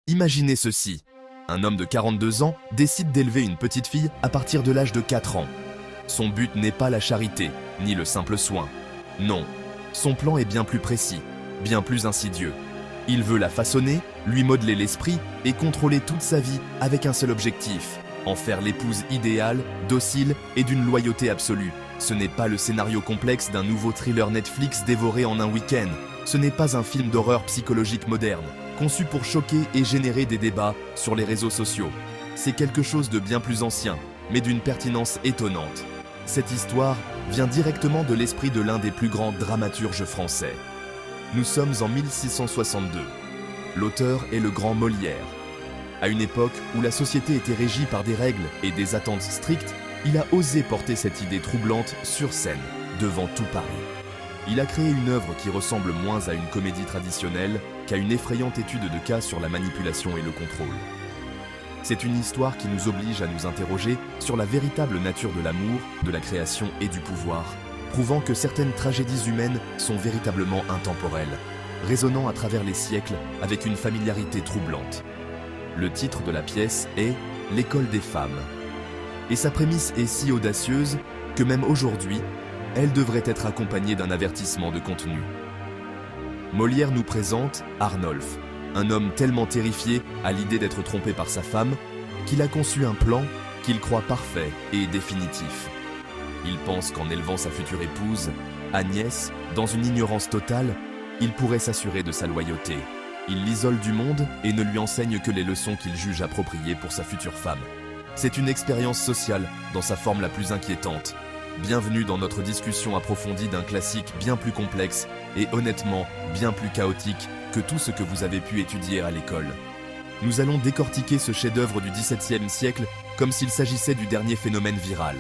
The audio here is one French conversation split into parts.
Imaginez ceci. Un homme de 42 ans décide d'élever une petite fille à partir de l'âge de 4 ans. Son but n'est pas la charité, ni le simple soin. Non, son plan est bien plus précis, bien plus insidieux. Il veut la façonner, lui modeler l'esprit et contrôler toute sa vie avec un seul objectif, en faire l'épouse idéale, docile et d'une loyauté absolue. Ce n'est pas le scénario complexe d'un nouveau thriller Netflix dévoré en un week-end. Ce n'est pas un film d'horreur psychologique moderne, conçu pour choquer et générer des débats sur les réseaux sociaux. C'est quelque chose de bien plus ancien, mais d'une pertinence étonnante. Cette histoire vient directement de l'esprit de l'un des plus grands dramaturges français. Nous sommes en 1662. L'auteur est le grand Molière. À une époque où la société était régie par des règles et des attentes strictes, il a osé porter cette idée troublante sur scène, devant tout Paris. Il a créé une œuvre qui ressemble moins à une comédie traditionnelle qu'à une effrayante étude de cas sur la manipulation et le contrôle. C'est une histoire qui nous oblige à nous interroger sur la véritable nature de l'amour, de la création et du pouvoir, prouvant que certaines tragédies humaines sont véritablement intemporelles, résonnant à travers les siècles avec une familiarité troublante. Le titre de la pièce est « L'école des femmes ». Et sa prémisse est si audacieuse que même aujourd'hui, elle devrait être accompagnée d'un avertissement de contenu. Molière nous présente Arnolphe, un homme tellement terrifié à l'idée d'être trompé par sa femme qu'il a conçu un plan qu'il croit parfait et définitif. Il pense qu'en élevant sa future épouse, Agnès, dans une ignorance totale, il pourrait s'assurer de sa loyauté. Il l'isole du monde et ne lui enseigne que les leçons qu'il juge appropriées pour sa future femme. C'est une expérience sociale dans sa forme la plus inquiétante. Bienvenue dans notre discussion approfondie d'un classique bien plus complexe et honnêtement bien plus chaotique que tout ce que vous avez pu étudier à l'école. Nous allons décortiquer ce chef-d'œuvre du XVIIe siècle comme s'il s'agissait du dernier phénomène viral.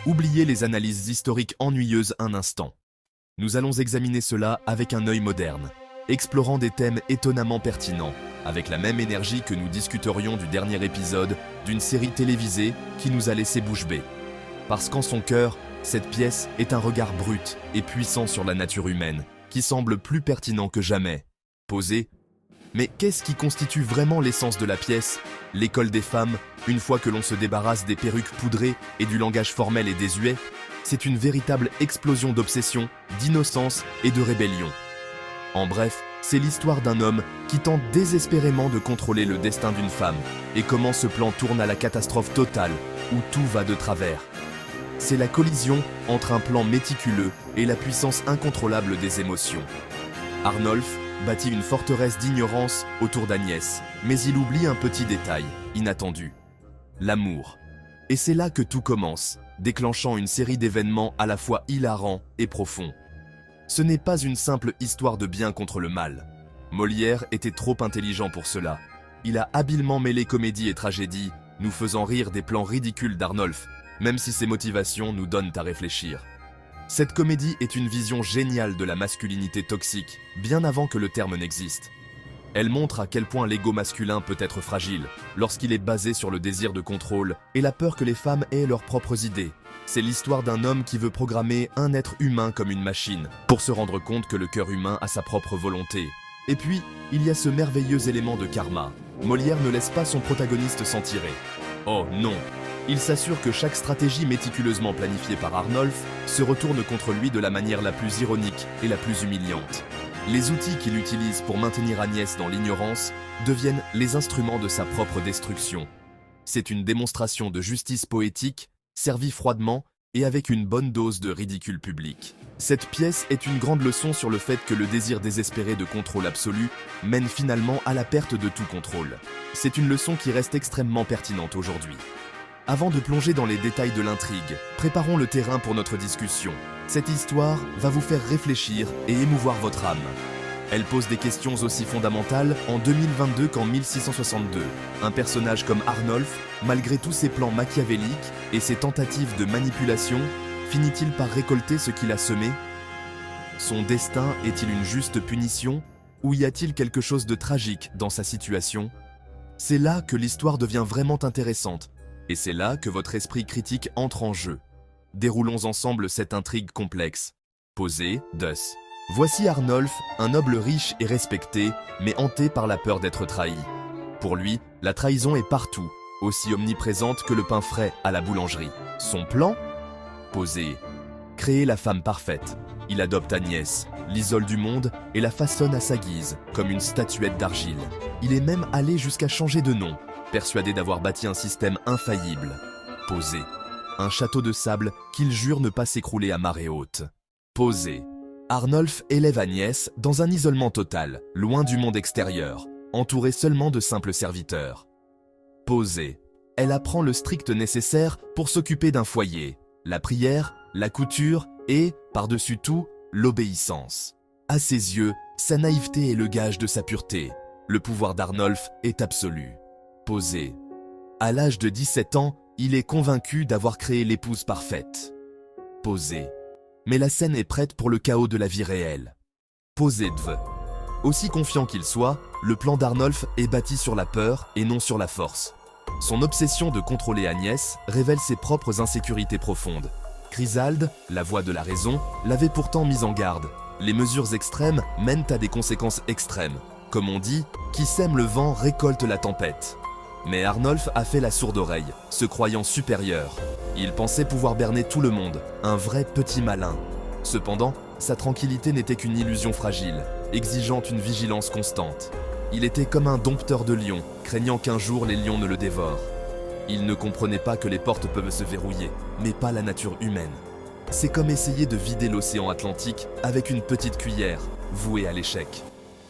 Oubliez les analyses historiques ennuyeuses un instant. Nous allons examiner cela avec un œil moderne, explorant des thèmes étonnamment pertinents, avec la même énergie que nous discuterions du dernier épisode d'une série télévisée qui nous a laissé bouche bée. Parce qu'en son cœur, cette pièce est un regard brut et puissant sur la nature humaine, qui semble plus pertinent que jamais. Posé. Mais qu'est-ce qui constitue vraiment l'essence de la pièce, l'école des femmes, une fois que l'on se débarrasse des perruques poudrées et du langage formel et désuet? C'est une véritable explosion d'obsession, d'innocence et de rébellion. En bref, c'est l'histoire d'un homme qui tente désespérément de contrôler le destin d'une femme, et comment ce plan tourne à la catastrophe totale, où tout va de travers. C'est la collision entre un plan méticuleux et la puissance incontrôlable des émotions. Arnolphe bâtit une forteresse d'ignorance autour d'Agnès, mais il oublie un petit détail, inattendu. L'amour. Et c'est là que tout commence, déclenchant une série d'événements à la fois hilarants et profonds. Ce n'est pas une simple histoire de bien contre le mal. Molière était trop intelligent pour cela. Il a habilement mêlé comédie et tragédie, nous faisant rire des plans ridicules d'Arnolphe, même si ses motivations nous donnent à réfléchir. Cette comédie est une vision géniale de la masculinité toxique, bien avant que le terme n'existe. Elle montre à quel point l'ego masculin peut être fragile, lorsqu'il est basé sur le désir de contrôle et la peur que les femmes aient leurs propres idées. C'est l'histoire d'un homme qui veut programmer un être humain comme une machine, pour se rendre compte que le cœur humain a sa propre volonté. Et puis, il y a ce merveilleux élément de karma. Molière ne laisse pas son protagoniste s'en tirer. Oh non! Il s'assure que chaque stratégie méticuleusement planifiée par Arnolphe se retourne contre lui de la manière la plus ironique et la plus humiliante. Les outils qu'il utilise pour maintenir Agnès dans l'ignorance deviennent les instruments de sa propre destruction. C'est une démonstration de justice poétique, servie froidement et avec une bonne dose de ridicule public. Cette pièce est une grande leçon sur le fait que le désir désespéré de contrôle absolu mène finalement à la perte de tout contrôle. C'est une leçon qui reste extrêmement pertinente aujourd'hui. Avant de plonger dans les détails de l'intrigue, préparons le terrain pour notre discussion. Cette histoire va vous faire réfléchir et émouvoir votre âme. Elle pose des questions aussi fondamentales en 2022 qu'en 1662. Un personnage comme Arnolphe, malgré tous ses plans machiavéliques et ses tentatives de manipulation, finit-il par récolter ce qu'il a semé? Son destin est-il une juste punition? Ou y a-t-il quelque chose de tragique dans sa situation? C'est là que l'histoire devient vraiment intéressante. Et c'est là que votre esprit critique entre en jeu. Déroulons ensemble cette intrigue complexe. Posez, thus. Voici Arnolphe, un noble riche et respecté, mais hanté par la peur d'être trahi. Pour lui, la trahison est partout, aussi omniprésente que le pain frais à la boulangerie. Son plan? Posé. Créer la femme parfaite. Il adopte Agnès, l'isole du monde et la façonne à sa guise, comme une statuette d'argile. Il est même allé jusqu'à changer de nom, persuadé d'avoir bâti un système infaillible. Posé. Un château de sable qu'il jure ne pas s'écrouler à marée haute. Posé. Arnolphe élève Agnès dans un isolement total, loin du monde extérieur, entourée seulement de simples serviteurs. Posé. Elle apprend le strict nécessaire pour s'occuper d'un foyer, la prière, la couture et, par-dessus tout, l'obéissance. À ses yeux, sa naïveté est le gage de sa pureté. Le pouvoir d'Arnolphe est absolu. Posé. À l'âge de 17 ans, il est convaincu d'avoir créé l'épouse parfaite. Posé. Mais la scène est prête pour le chaos de la vie réelle. Posé dve. Aussi confiant qu'il soit, le plan d'Arnolphe est bâti sur la peur et non sur la force. Son obsession de contrôler Agnès révèle ses propres insécurités profondes. Chrysalde, la voix de la raison, l'avait pourtant mise en garde. Les mesures extrêmes mènent à des conséquences extrêmes. Comme on dit, qui sème le vent récolte la tempête. Mais Arnolphe a fait la sourde oreille, se croyant supérieur. Il pensait pouvoir berner tout le monde, un vrai petit malin. Cependant, sa tranquillité n'était qu'une illusion fragile, exigeant une vigilance constante. Il était comme un dompteur de lions, craignant qu'un jour les lions ne le dévorent. Il ne comprenait pas que les portes peuvent se verrouiller, mais pas la nature humaine. C'est comme essayer de vider l'océan Atlantique avec une petite cuillère, vouée à l'échec.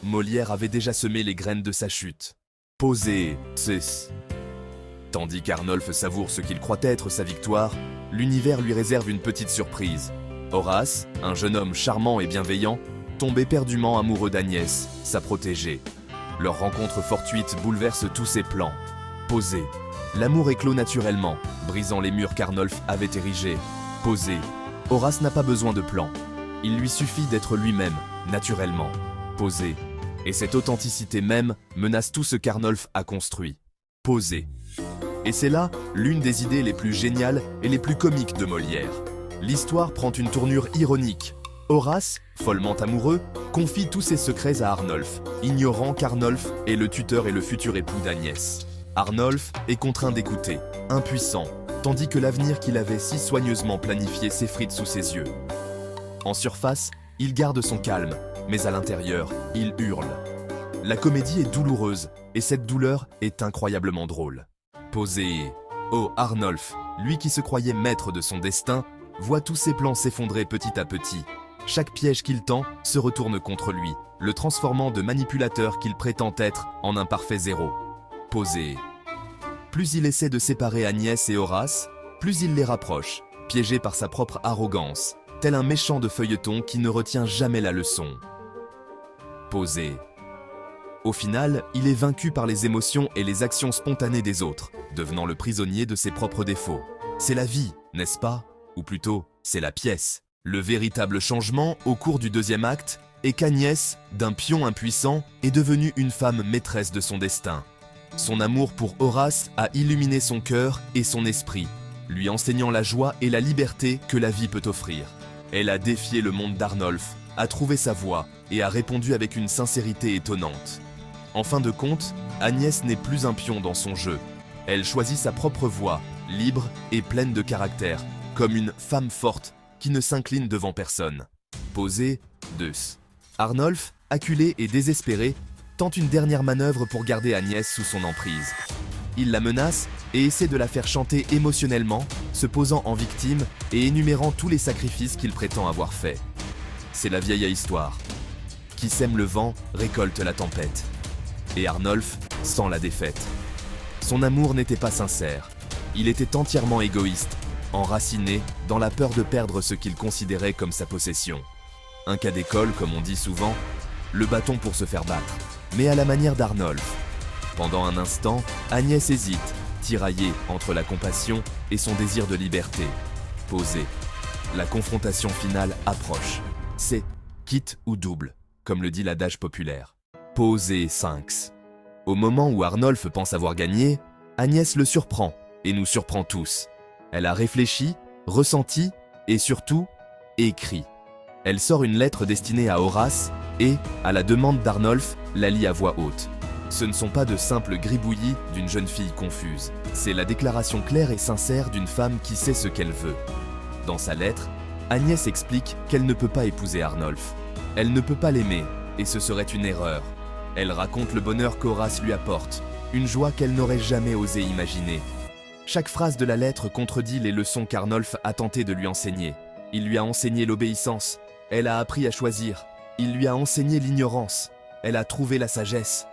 Molière avait déjà semé les graines de sa chute. Posé, tss. Tandis qu'Arnolphe savoure ce qu'il croit être sa victoire, l'univers lui réserve une petite surprise. Horace, un jeune homme charmant et bienveillant, tombe éperdument amoureux d'Agnès, sa protégée. Leur rencontre fortuite bouleverse tous ses plans. Posé. L'amour éclot naturellement, brisant les murs qu'Arnolphe avait érigés. Posé. Horace n'a pas besoin de plan. Il lui suffit d'être lui-même, naturellement. Posé. Et cette authenticité même menace tout ce qu'Arnolphe a construit. Posé. Et c'est là l'une des idées les plus géniales et les plus comiques de Molière. L'histoire prend une tournure ironique. Horace, follement amoureux, confie tous ses secrets à Arnolphe, ignorant qu'Arnolphe est le tuteur et le futur époux d'Agnès. Arnolphe est contraint d'écouter, impuissant, tandis que l'avenir qu'il avait si soigneusement planifié s'effrite sous ses yeux. En surface, il garde son calme, mais à l'intérieur, il hurle. La comédie est douloureuse, et cette douleur est incroyablement drôle. Posé. Oh, Arnolphe, lui qui se croyait maître de son destin, voit tous ses plans s'effondrer petit à petit. Chaque piège qu'il tend se retourne contre lui, le transformant de manipulateur qu'il prétend être en un parfait zéro. Posé. Plus il essaie de séparer Agnès et Horace, plus il les rapproche, piégé par sa propre arrogance, tel un méchant de feuilleton qui ne retient jamais la leçon. Posé. Au final, il est vaincu par les émotions et les actions spontanées des autres, devenant le prisonnier de ses propres défauts. C'est la vie, n'est-ce pas? Ou plutôt, c'est la pièce. Le véritable changement, au cours du deuxième acte, est qu'Agnès, d'un pion impuissant, est devenue une femme maîtresse de son destin. Son amour pour Horace a illuminé son cœur et son esprit, lui enseignant la joie et la liberté que la vie peut offrir. Elle a défié le monde d'Arnolphe, a trouvé sa voie et a répondu avec une sincérité étonnante. En fin de compte, Agnès n'est plus un pion dans son jeu. Elle choisit sa propre voie, libre et pleine de caractère, comme une femme forte qui ne s'incline devant personne. Posé, Deus. Arnolphe, acculé et désespéré, tente une dernière manœuvre pour garder Agnès sous son emprise. Il la menace et essaie de la faire chanter émotionnellement, se posant en victime et énumérant tous les sacrifices qu'il prétend avoir faits. C'est la vieille histoire. Qui sème le vent récolte la tempête. Et Arnolphe sent la défaite. Son amour n'était pas sincère. Il était entièrement égoïste, enraciné dans la peur de perdre ce qu'il considérait comme sa possession. Un cas d'école, comme on dit souvent, le bâton pour se faire battre, mais à la manière d'Arnolphe. Pendant un instant, Agnès hésite, tiraillée entre la compassion et son désir de liberté. Posé. La confrontation finale approche. C'est quitte ou double, comme le dit l'adage populaire. Posé 5. Au moment où Arnolphe pense avoir gagné, Agnès le surprend et nous surprend tous. Elle a réfléchi, ressenti et surtout écrit. Elle sort une lettre destinée à Horace et, à la demande d'Arnolphe, la lit à voix haute. Ce ne sont pas de simples gribouillis d'une jeune fille confuse. C'est la déclaration claire et sincère d'une femme qui sait ce qu'elle veut. Dans sa lettre, Agnès explique qu'elle ne peut pas épouser Arnolphe. Elle ne peut pas l'aimer, et ce serait une erreur. Elle raconte le bonheur qu'Horace lui apporte, une joie qu'elle n'aurait jamais osé imaginer. Chaque phrase de la lettre contredit les leçons qu'Arnolphe a tenté de lui enseigner. Il lui a enseigné l'obéissance, elle a appris à choisir. Il lui a enseigné l'ignorance, elle a trouvé la sagesse.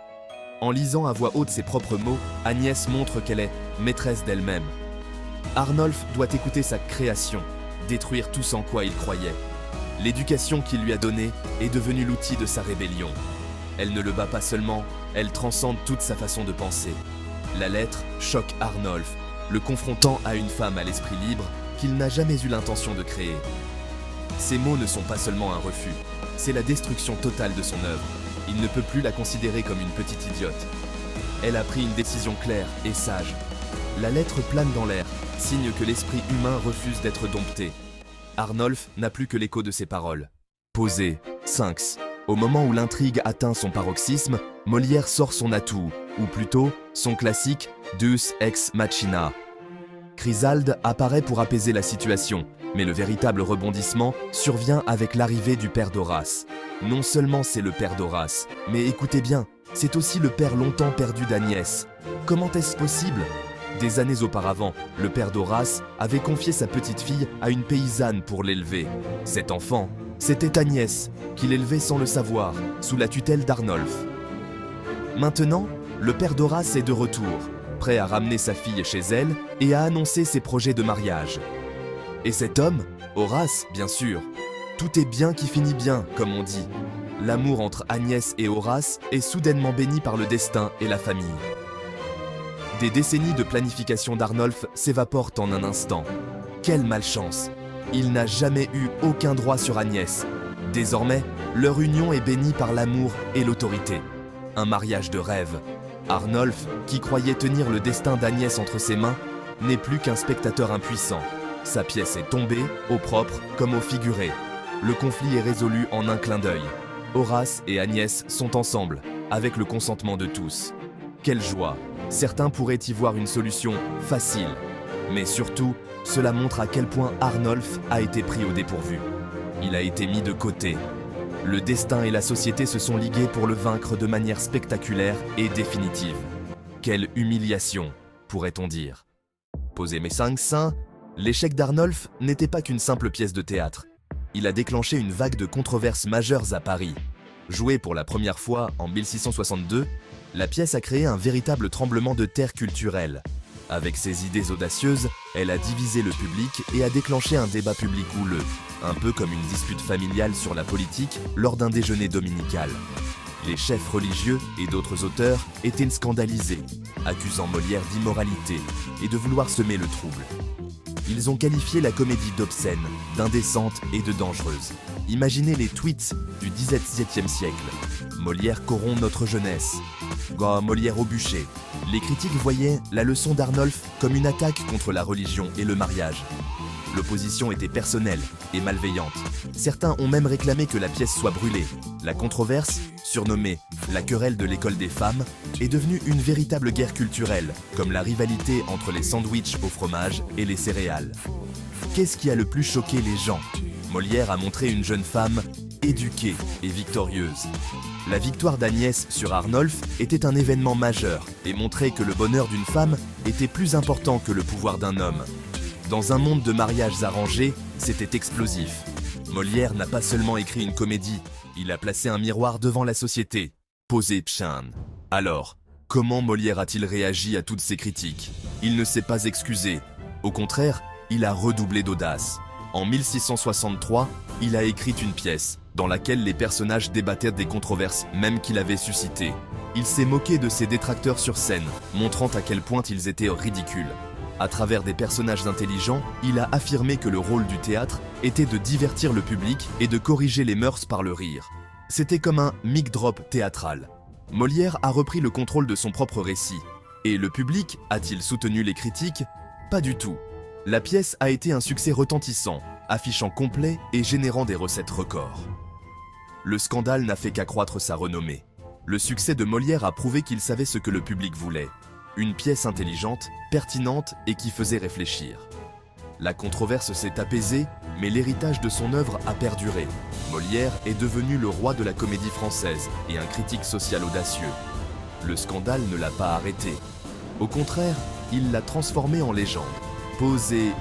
En lisant à voix haute ses propres mots, Agnès montre qu'elle est maîtresse d'elle-même. Arnolphe doit écouter sa création, détruire tout en quoi il croyait. L'éducation qu'il lui a donnée est devenue l'outil de sa rébellion. Elle ne le bat pas seulement, elle transcende toute sa façon de penser. La lettre choque Arnolphe, le confrontant à une femme à l'esprit libre qu'il n'a jamais eu l'intention de créer. Ces mots ne sont pas seulement un refus, c'est la destruction totale de son œuvre. Il ne peut plus la considérer comme une petite idiote. Elle a pris une décision claire et sage. La lettre plane dans l'air, signe que l'esprit humain refuse d'être dompté. Arnolphe n'a plus que l'écho de ses paroles. Posé, Sphinx. Au moment où l'intrigue atteint son paroxysme, Molière sort son atout, ou plutôt son classique Deus ex machina. Chrysalde apparaît pour apaiser la situation, mais le véritable rebondissement survient avec l'arrivée du père d'Horace. Non seulement c'est le père d'Horace, mais écoutez bien, c'est aussi le père longtemps perdu d'Agnès. Comment est-ce possible ? Des années auparavant, le père d'Horace avait confié sa petite fille à une paysanne pour l'élever. Cet enfant, c'était Agnès, qui l'élevait sans le savoir, sous la tutelle d'Arnolphe. Maintenant, le père d'Horace est de retour, prêt à ramener sa fille chez elle et à annoncer ses projets de mariage. Et cet homme, Horace, bien sûr. Tout est bien qui finit bien, comme on dit. L'amour entre Agnès et Horace est soudainement béni par le destin et la famille. Des décennies de planification d'Arnolphe s'évaporent en un instant. Quelle malchance! Il n'a jamais eu aucun droit sur Agnès. Désormais, leur union est bénie par l'amour et l'autorité. Un mariage de rêve. Arnolphe, qui croyait tenir le destin d'Agnès entre ses mains, n'est plus qu'un spectateur impuissant. Sa pièce est tombée, au propre comme au figuré. Le conflit est résolu en un clin d'œil. Horace et Agnès sont ensemble, avec le consentement de tous. Quelle joie! Certains pourraient y voir une solution facile. Mais surtout, cela montre à quel point Arnolphe a été pris au dépourvu. Il a été mis de côté. Le destin et la société se sont ligués pour le vaincre de manière spectaculaire et définitive. Quelle humiliation, pourrait-on dire. Posez mes 5 seins, l'échec d'Arnolphe n'était pas qu'une simple pièce de théâtre. Il a déclenché une vague de controverses majeures à Paris. Jouée pour la première fois en 1662, la pièce a créé un véritable tremblement de terre culturel. Avec ses idées audacieuses, elle a divisé le public et a déclenché un débat public houleux, un peu comme une dispute familiale sur la politique lors d'un déjeuner dominical. Les chefs religieux et d'autres auteurs étaient scandalisés, accusant Molière d'immoralité et de vouloir semer le trouble. Ils ont qualifié la comédie d'obscène, d'indécente et de dangereuse. Imaginez les tweets du XVIIe siècle. Molière corrompt notre jeunesse. Molière au bûcher. Les critiques voyaient la leçon d'Arnolphe comme une attaque contre la religion et le mariage. L'opposition était personnelle et malveillante. Certains ont même réclamé que la pièce soit brûlée. La controverse, surnommée la querelle de l'école des femmes, est devenue une véritable guerre culturelle, comme la rivalité entre les sandwichs au fromage et les céréales. Qu'est-ce qui a le plus choqué les gens ? Molière a montré une jeune femme éduquée et victorieuse. La victoire d'Agnès sur Arnolphe était un événement majeur et montrait que le bonheur d'une femme était plus important que le pouvoir d'un homme. Dans un monde de mariages arrangés, c'était explosif. Molière n'a pas seulement écrit une comédie, il a placé un miroir devant la société. Posé Pchan. Alors, comment Molière a-t-il réagi à toutes ces critiques ? Il ne s'est pas excusé. Au contraire, il a redoublé d'audace. En 1663, il a écrit une pièce dans laquelle les personnages débattaient des controverses même qu'il avait suscitées. Il s'est moqué de ses détracteurs sur scène, montrant à quel point ils étaient ridicules. À travers des personnages intelligents, il a affirmé que le rôle du théâtre était de divertir le public et de corriger les mœurs par le rire. C'était comme un mic drop théâtral. Molière a repris le contrôle de son propre récit. Et le public a-t-il soutenu les critiques ? Pas du tout. La pièce a été un succès retentissant, affichant complet et générant des recettes records. Le scandale n'a fait qu'accroître sa renommée. Le succès de Molière a prouvé qu'il savait ce que le public voulait. Une pièce intelligente, pertinente et qui faisait réfléchir. La controverse s'est apaisée, mais l'héritage de son œuvre a perduré. Molière est devenu le roi de la comédie française et un critique social audacieux. Le scandale ne l'a pas arrêté. Au contraire, il l'a transformé en légende. Posez.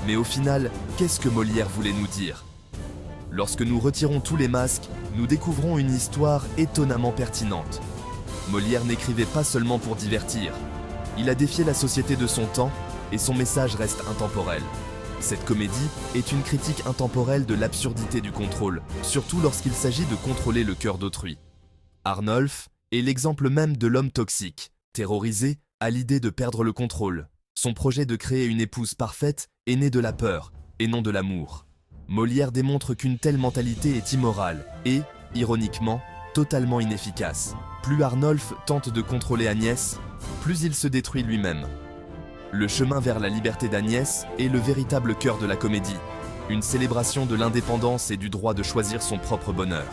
Mais au final, qu'est-ce que Molière voulait nous dire? Lorsque nous retirons tous les masques, nous découvrons une histoire étonnamment pertinente. Molière n'écrivait pas seulement pour divertir. Il a défié la société de son temps et son message reste intemporel. Cette comédie est une critique intemporelle de l'absurdité du contrôle, surtout lorsqu'il s'agit de contrôler le cœur d'autrui. Arnolphe est l'exemple même de l'homme toxique, terrorisé à l'idée de perdre le contrôle. Son projet de créer une épouse parfaite est né de la peur et non de l'amour. Molière démontre qu'une telle mentalité est immorale et, ironiquement, totalement inefficace. Plus Arnolphe tente de contrôler Agnès, plus il se détruit lui-même. Le chemin vers la liberté d'Agnès est le véritable cœur de la comédie, une célébration de l'indépendance et du droit de choisir son propre bonheur.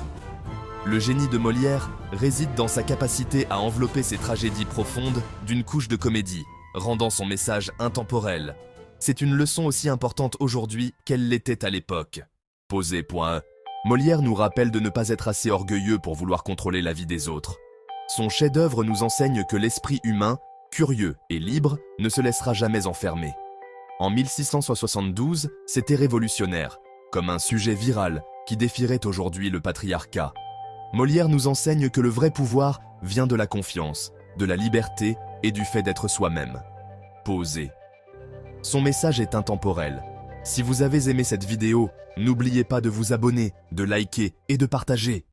Le génie de Molière réside dans sa capacité à envelopper ses tragédies profondes d'une couche de comédie, rendant son message intemporel. C'est une leçon aussi importante aujourd'hui qu'elle l'était à l'époque. Posez point. Molière nous rappelle de ne pas être assez orgueilleux pour vouloir contrôler la vie des autres. Son chef-d'œuvre nous enseigne que l'esprit humain, curieux et libre, ne se laissera jamais enfermer. En 1672, c'était révolutionnaire, comme un sujet viral qui défierait aujourd'hui le patriarcat. Molière nous enseigne que le vrai pouvoir vient de la confiance, de la liberté et du fait d'être soi-même. Posez. Son message est intemporel. Si vous avez aimé cette vidéo, n'oubliez pas de vous abonner, de liker et de partager.